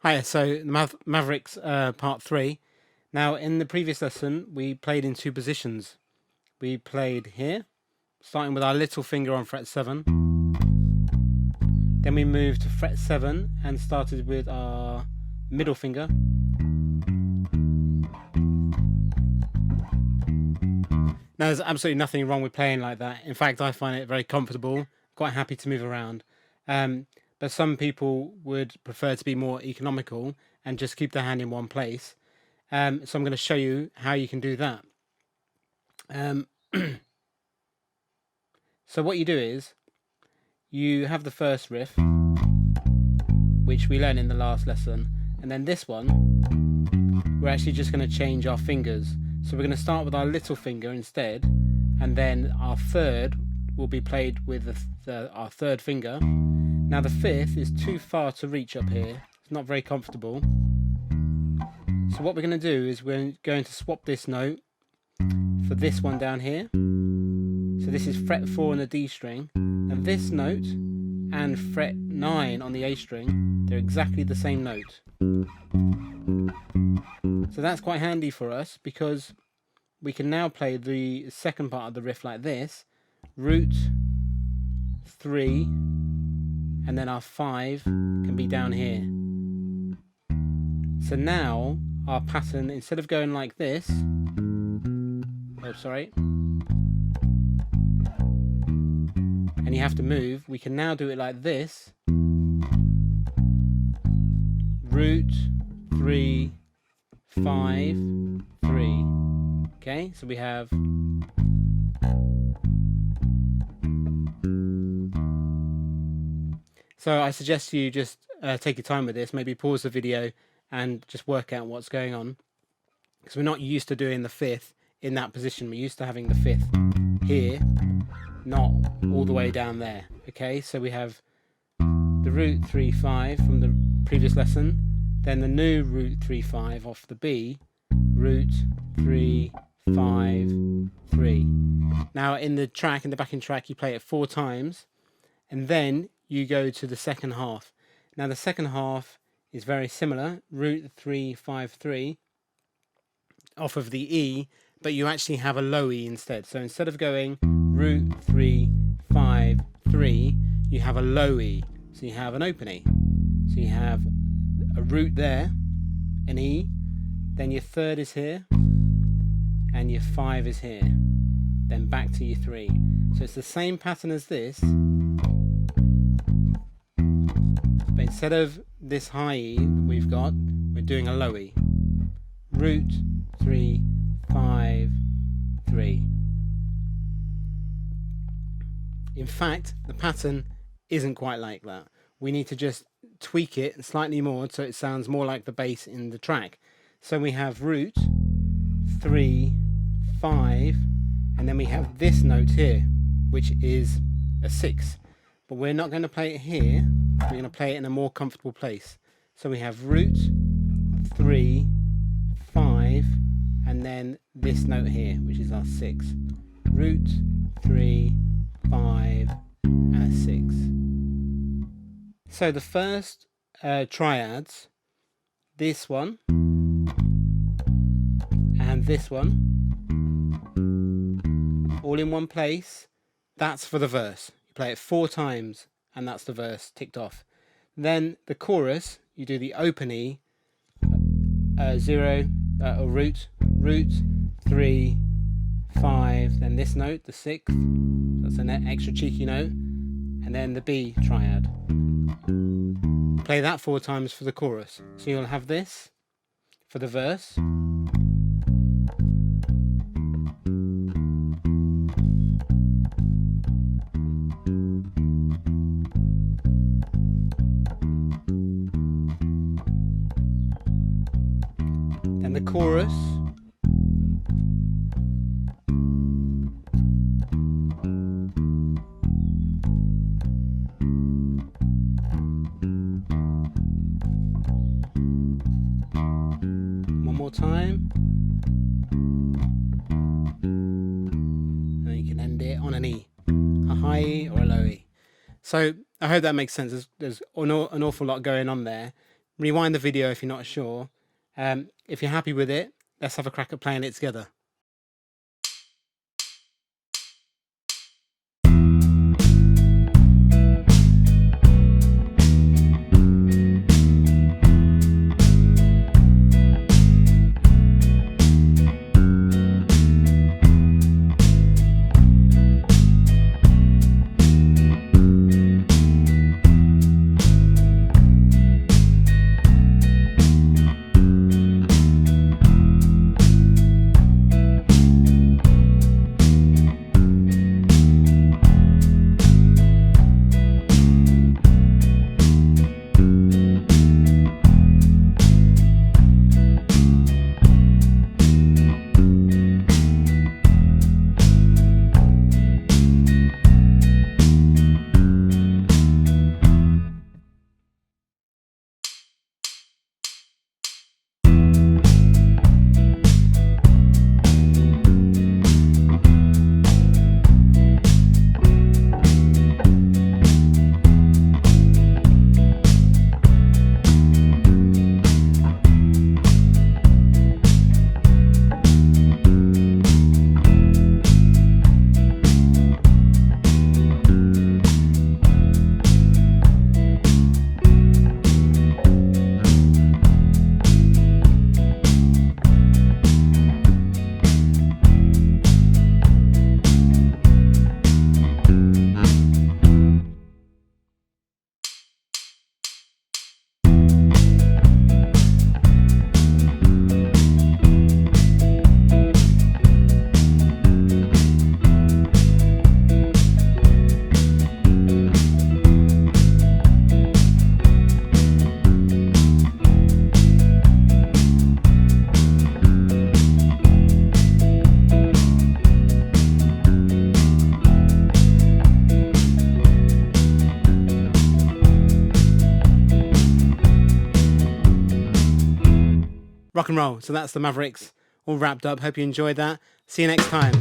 Hiya, so Mavericks part 3. Now, in the previous lesson, we played in two positions. We played here, starting with our little finger on fret 7. Then we moved to fret 7 and started with our middle finger. Now, there's absolutely nothing wrong with playing like that. In fact, I find it very comfortable, quite happy to move around. But some people would prefer to be more economical and just keep their hand in one place. So I'm going to show you how you can do that. So what you do is, you have the first riff, which we learned in the last lesson, and then this one, we're actually just going to change our fingers. So we're going to start with our little finger instead, and then our third will be played with our third finger. Now the fifth is too far to reach up here, it's not very comfortable. So what we're going to do is we're going to swap this note for this one down here. So this is fret 4 on the D string, and this note and fret 9 on the A string, they're exactly the same note. So that's quite handy for us because we can now play the second part of the riff like this, root 3, and then our 5 can be down here. So now our pattern, instead of going like this, and you have to move, we can now do it like this, root 3, 5, 3. Okay, so we have so I suggest you just take your time with this, maybe pause the video and just work out what's going on, because we're not used to doing the fifth in that position. We're used to having the fifth here, not all the way down there. Okay, so we have the root 3, 5 from the previous lesson, then the new root 3, 5 off the B, root 3, 5, 3. Now in the track, in the backing track, you play it 4 times, and then you go to the second half. Now the second half is very similar, root 3, 5, 3 off of the E, but you actually have a low E instead. So instead of going root 3, 5, 3, you have a low E. So you have an open E. So you have a root there, an E, then your third is here, and your 5 is here, then back to your 3. So it's the same pattern as this, but instead of this high E we've got, we're doing a low E. Root 3, 5, 3. In fact, the pattern isn't quite like that. We need to just tweak it slightly more so it sounds more like the bass in the track. So we have root 3, 5, and then we have this note here, which is a 6. But we're not going to play it here, we're going to play it in a more comfortable place. So we have root 3, 5, and then this note here, which is our 6. Root 3, 5, and a 6. So the first triads, this one and this one, all in one place, that's for the verse. You play it 4 times and that's the verse ticked off. Then the chorus, you do the open E, 0, or root 3, 5, then this note, the 6th, that's an extra cheeky note, and then the B triad. Play that 4 times for the chorus. So you'll have this for the verse, then the chorus, one more time, and then you can end it on an E, a high E or a low E. So I hope that makes sense. There's an awful lot going on there. rewind the video if you're not sure. If you're happy with it, let's have a crack at playing it together. Rock and roll. So that's the Mavericks all wrapped up. Hope you enjoyed that. See you next time.